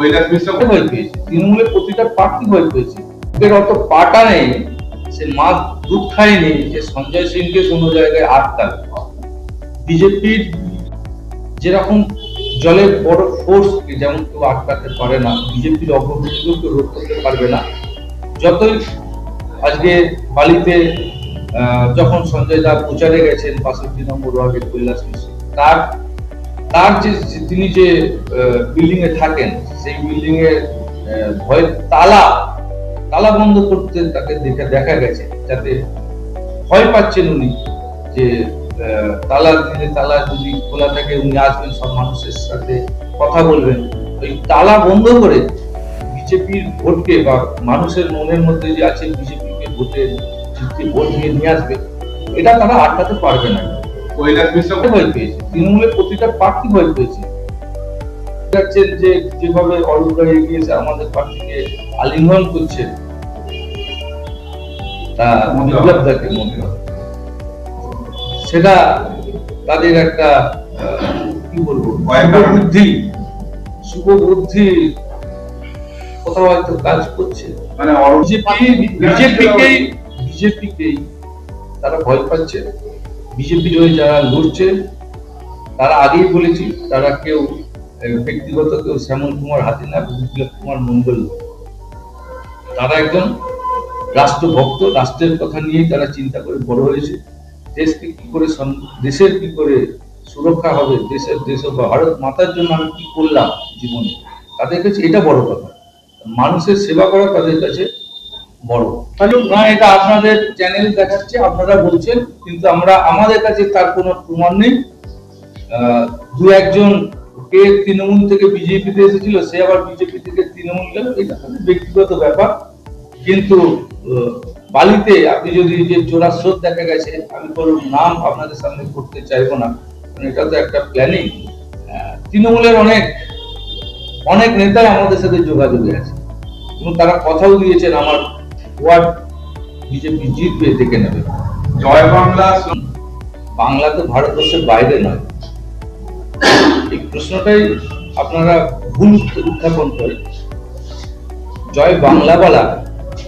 কৈলাস মিশ্র ভয় পেয়েছে, তৃণমূলের প্রতিটা প্রার্থী ভয় পেয়েছে। এর অত পাটা নেই, সে মাছ দুধ খায়নি যে সঞ্জয় সিংকে কোনো জায়গায় আটকাবে। বিজেপির যেরকম জলের বড় ফোর্স যেমন কেউ আটকাতে পারে না, বিজেপির অগ্রগতিকেও কেউ রোধ করতে পারবে না। যতই আজকে বালিতে যখন সঞ্জয় দা প্রচারে গেছেন 65 নম্বর ওয়ার্ডের কৈলাস মিশ্র, তার তার যে তিনি যে বিল্ডিং এ থাকেন, সেই বিল্ডিং এর ভয় তালা বন্ধ করতে তাকে দেখা গেছে, যাতে ভয় পাচ্ছেন উনি যে তালা যদি খোলা থাকে উনি আসবেন, সব মানুষের সাথে কথা বলবেন। ওই তালা বন্ধ করে বিজেপির ভোটকে বা মানুষের মনের মধ্যে যে আছে বিজেপিকে ভোট নিয়ে আসবে, এটা তারা আটকাতে পারবে না। কৈলাস মিশ্র ভয় পেয়েছে, তৃণমূলের প্রতিটা প্রার্থী ভয় পেয়েছে। দেখছেন যে যেভাবে অরূপ রায় এগিয়েছে, আমাদের প্রার্থীকে আলিঙ্গন করছে, তা বিপ্লব দাকে মনে হয় সেটা তাদের একটা কি বলবো শুভ বুদ্ধি কোথাও হয়তো কাজ করছে। মানে বিজেপিকেই তারা ভয় পাচ্ছে। বিজেপির হয়ে যারা লড়ছে তারা আগেই বলেছি, তারা কেউ ব্যক্তিগত কেউ শ্যামল কুমার হাতি না, বিপ্লব কুমার মন্ডল, তারা একজন রাষ্ট্রভক্ত, রাষ্ট্রের কথা নিয়েই তারা চিন্তা করে বড় হয়েছে। দেশকে কি করে, দেশের কি করে সুরক্ষা হবে, দেশ ভারত মাতার জন্য আমি কি করলাম জীবনে, তাদের কাছে এটা বড় কথা। মানুষের সেবা করা তাদের কাছে বড়। না, এটা আপনাদের চ্যানেল দেখাচ্ছে, আপনারা বলছেন, কিন্তু আমাদের কাছে তার কোনো প্রমাণ নেই। দু একজন কে তৃণমূল থেকে বিজেপিতে এসেছিল, সে আবার বিজেপি থেকে তৃণমূল গেল, এটা ব্যক্তিগত ব্যাপার। কিন্তু বালিতে আপনি যদি যে চোরার স্রোত দেখা গেছে, আমি কোনো নাম আপনাদের সামনে করতে চাইবো না, এটা তো একটা প্ল্যানিং। তৃণমূলের অনেক নেতাই আমাদের সাথে যোগাযোগে আছে এবং তারা কথাও দিয়েছেন আমার ওয়ার্ড বিজেপি জিতবে, দেখে নেবে। জয় বাংলা, বাংলা তো ভারতবর্ষের বাইরে নয়, এই প্রশ্নটাই আপনারা ভুল উত্থাপন করেন। জয় বাংলা বলা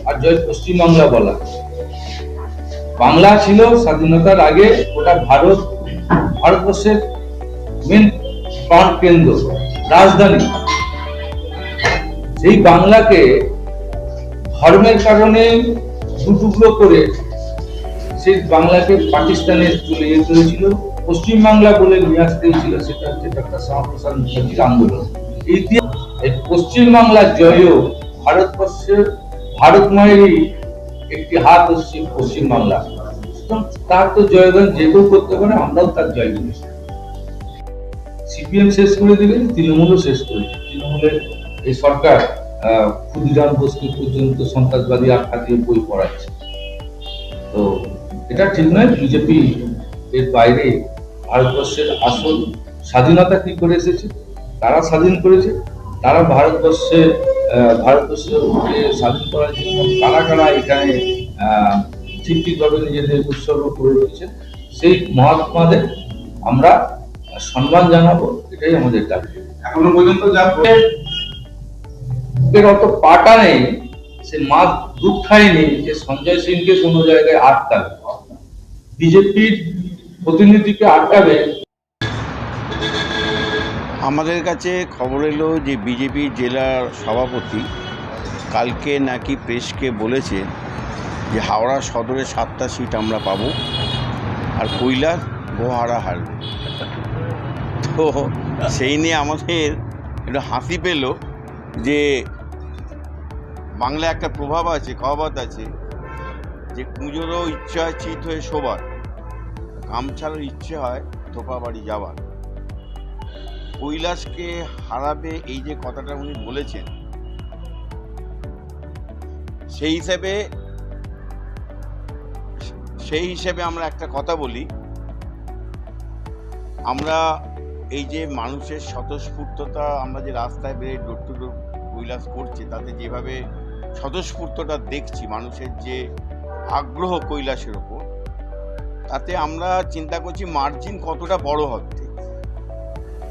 আর জয় পশ্চিম বাংলা বলা, বাংলা ছিল স্বাধীনতার আগে ওটা ভারতবর্ষের মেন প্রাণ কেন্দ্র, রাজধানী। সেই বাংলাকে ধর্মের কারণে দুটুকরো করে সেই বাংলাকে পাকিস্তানে চলে যেতে হয়েছিল, পশ্চিম বাংলা বলে নিয়ে আসতে হয়েছিল। সেটা হচ্ছে ডক্টর শ্যামাপ্রসাদ মুখার্জির আন্দোলন। এই পশ্চিম বাংলার জয়ও ভারত মায়েরই একটি হাত হচ্ছে পশ্চিম বাংলা। তার তো জয়গান যে কেউ করতে পারে, আমরাও তার জয় করেছি। সিপিএম শেষ করে দিলে তৃণমূলও শেষ করেছে। তৃণমূলের এই সরকার ক্ষুদিরাম বসু পর্যন্ত সন্ত্রাসবাদী আখ্যা দিয়ে বই পড়াচ্ছে, তো এটা ঠিক নয়। বিজেপি এর বাইরে ভারতবর্ষের আসল স্বাধীনতা কি করে এসেছে, তারা স্বাধীন করেছে। তারা ভারতবর্ষকে স্বাধীন করার জন্য কারা এখানে ঠিকভাবে নিজেদের উৎসর্গ করে রয়েছে, সেই মহাত্মাদের আমরা সম্মান জানাবো, এটাই আমাদের দাবি। এখনো পর্যন্ত যা এর অত পাটা নেই, সে মাছ দুধ খায়নি যে সঞ্জয় সিংকে কোনো জায়গায় আটকাবে, বিজেপির প্রতিনিধিকে আটকাবে। আমাদের কাছে খবর এলো যে বিজেপির জেলার সভাপতি কালকে নাকি প্রেসকে বলেছে যে হাওড়া সদরে 7টা সিট আমরা পাবো আর কৈলাস গোহারা হারবে। তো সেই নিয়ে আমাদের একটু হাসি পেল যে বাংলায় একটা প্রভাব আছে, কহাবত আছে যে কুঁজোরও ইচ্ছে হয় চিত হয়ে শোবার, গামছারও ইচ্ছে হয় থোপা বাড়ি যাওয়ার। কৈলাসকে হারাবে এই যে কথাটা উনি বলেছেন, সেই হিসেবে আমরা একটা কথা বলি, আমরা এই যে মানুষের স্বতঃস্ফূর্ততা, আমরা যে রাস্তায় বেরিয়ে ডোর টু ডোর কৈলাস করছে, তাতে যেভাবে স্বতঃস্ফূর্ততা দেখছি, মানুষের যে আগ্রহ কৈলাসের ওপর, তাতে আমরা চিন্তা করছি মার্জিন কতটা বড় হবে,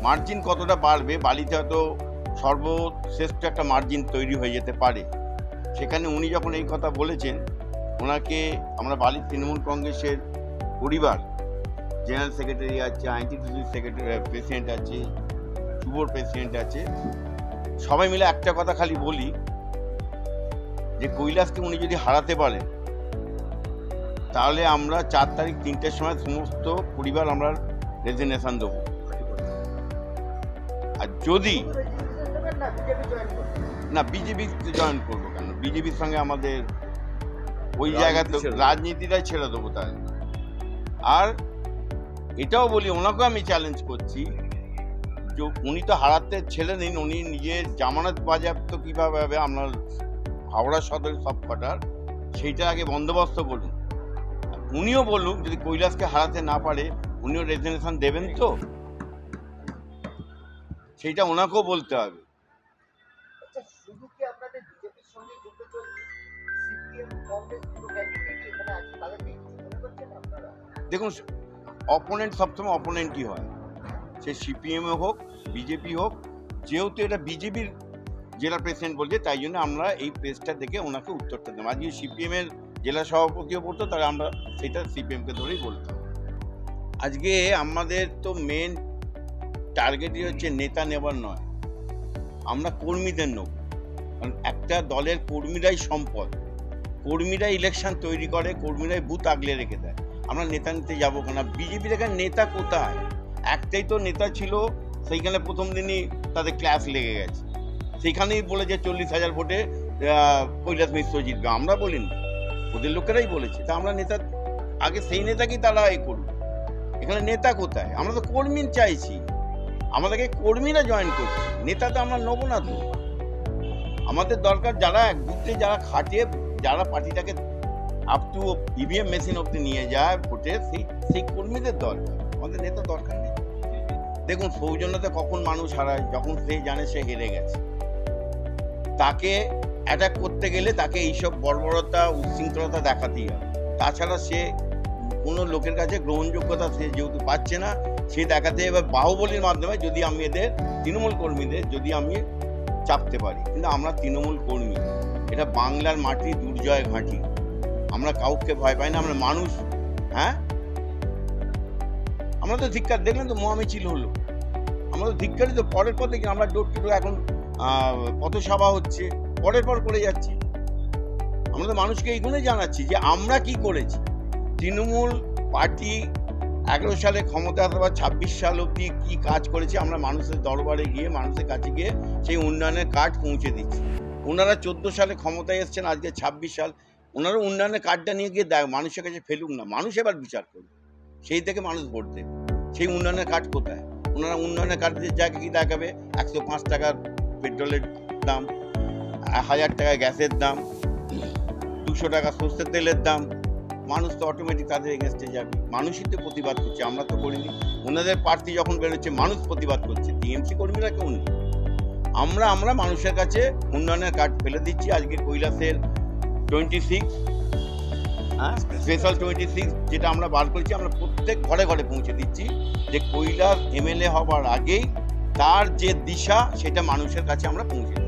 মার্জিন কতটা বাড়বে। বালিতে হয়তো সর্বশ্রেষ্ঠ একটা মার্জিন তৈরি হয়ে যেতে পারে। সেখানে উনি যখন এই কথা বলেছেন, ওনাকে আমরা বালির তৃণমূল কংগ্রেসের পরিবার, জেনারেল সেক্রেটারি আছে, আইনটিটিউসি সেক্রেটারি প্রেসিডেন্ট আছে, যুবর প্রেসিডেন্ট আছে, সবাই মিলে একটা কথা খালি বলি যে কৈলাসকে উনি যদি হারাতে পারেন তাহলে আমরা 4 তারিখ 3টের সময় সমস্ত পরিবার আমরা রেজিগনেশন দেবো। আর যদি না বিজেপি জয়েন করবো কেন, বিজেপির সঙ্গে আমাদের ওই জায়গাতে রাজনীতিটাই ছেড়ে দেবো তাই। আর এটাও বলি, ওনাকেও আমি চ্যালেঞ্জ করছি যে উনি তো হারাতে ছেড়ে দিন, উনি নিজের জামানত বাজেয়াপ্ত কীভাবে হবে আপনার হাওড়া সদরের সব কটার, সেইটা আগে বন্দোবস্ত করুন। উনিও বলুন যদি কৈলাসকে হারাতে না পারে উনিও রেজিগনেশন দেবেন, তো সেইটা ওনাকেও বলতে হবে। দেখুন, অপোনেন্ট সবসময় অপোনেন্টই হয়, সে সিপিএম হোক বিজেপি হোক, যেহেতু এটা বিজেপির জেলা প্রেসিডেন্ট বলছে তাই জন্য আমরা এই প্রেসটা দেখে ওনাকে উত্তরটা দেবো। আজকে সিপিএমের জেলা সভাপতিও বলতো, তাহলে আমরা সেটা সিপিএমকে ধরেই বলতাম। আজকে আমাদের তো মেন টার্গেটই হচ্ছে নেতা নেবার নয়, আমরা কর্মীদের নেব। কারণ একটা দলের কর্মীরাই সম্পদ, কর্মীরা ইলেকশন তৈরি করে, কর্মীরাই বুথ আগলে রেখে দেয়। আমরা নেতা নিতে যাবো কেন? বিজেপির এখানে নেতা কোথায়? একটাই তো নেতা ছিল, সেইখানে প্রথম দিনই তাদের ক্লাস লেগে গেছে, সেইখানেই বলে যে 40,000 ভোটে কৈলাস মিশ্র জিতবে। আমরা বলিনি, ওদের লোকেরাই বলেছে। তা আমরা নেতা আগে সেই নেতাকেই তারা করবে। এখানে নেতা কোথায়? আমরা তো কর্মী চাইছি, আমাদেরকে কর্মীরা জয়েন করছে, নেতা তো আমরা নেবো না। তো আমাদের দরকার যারা এক বুথে যারা খাটিয়ে, যারা পার্টিটাকে আপ টু ইভিএম মেশিন অব্দি নিয়ে যায় ভোটে, সেই কর্মীদের দরকার, আমাদের নেতা দরকার নেই। দেখুন, সৌজন্যতা কখন মানুষ হারায়? যখন সে জানে সে হেরে গেছে। তাকে অ্যাটাক করতে গেলে তাকে এইসব বর্বরতা উচ্ছৃঙ্খলতা দেখাতেই হবে, তাছাড়া সে কোনো লোকের কাছে গ্রহণযোগ্যতা সে যেহেতু পাচ্ছে না, সে দেখাতে এবার বাহুবলীর মাধ্যমে যদি আমি এদের তৃণমূল কর্মীদের যদি আমি চাপতে পারি। কিন্তু আমরা তৃণমূল কর্মী, এটা বাংলার মাটি, দুর্জয় ঘাঁটি, আমরা কাউকে ভয় পাই না, আমরা মানুষ। হ্যাঁ, আমরা তো ধিক্কার, দেখলেন তো মহামিছিল হলো, আমরা তো ধিক্কারই তো। পরের পর দেখি আমরা ডোর টু ডোর এখন পথসভা হচ্ছে, পরের পর করে যাচ্ছি। আমরা তো মানুষকে এইগুলোই জানাচ্ছি যে আমরা কি করেছি। তৃণমূল পার্টি 11 সালে ক্ষমতা আসার পর 26 সাল অব্দি কি কাজ করেছে আমরা মানুষের দরবারে গিয়ে, মানুষের কাছে গিয়ে সেই উন্নয়নের কার্ড পৌঁছে দিচ্ছি। ওনারা 14 সালে ক্ষমতায় এসছেন, আজকে 26 সাল, ওনারা উন্নয়নের কার্ডটা নিয়ে গিয়ে দেয় মানুষের কাছে, ফেলুক না, মানুষ এবার বিচার করবে, সেই থেকে মানুষ ভোট দেবে। সেই উন্নয়নের কার্ড কোথায়? ওনারা উন্নয়নের কার্ডের জায়গায় কি দেখাবে? 105 টাকা পেট্রোলের দাম, 1000 টাকা গ্যাসের দাম, 200 টাকা সর্ষের তেলের দাম। মানুষ তো অটোমেটিক তাদের এগেনস্টে যাবে। মানুষই তো প্রতিবাদ করছে, আমরা তো করিনি। ওনাদের প্রার্থী যখন বেরোচ্ছে মানুষ প্রতিবাদ করছে, টিএমসি কর্মীরা কেউ নেই। আমরা মানুষের কাছে উন্নয়নের কার্ড ফেলে দিচ্ছি। আজকে কৈলাসের 26 স্পেশাল 26 যেটা আমরা বার করেছি, আমরা প্রত্যেক ঘরে ঘরে পৌঁছে দিচ্ছি যে কৈলাস এমএলএ হবার আগেই তার যে দিশা সেটা মানুষের কাছে আমরা পৌঁছে দিচ্ছি।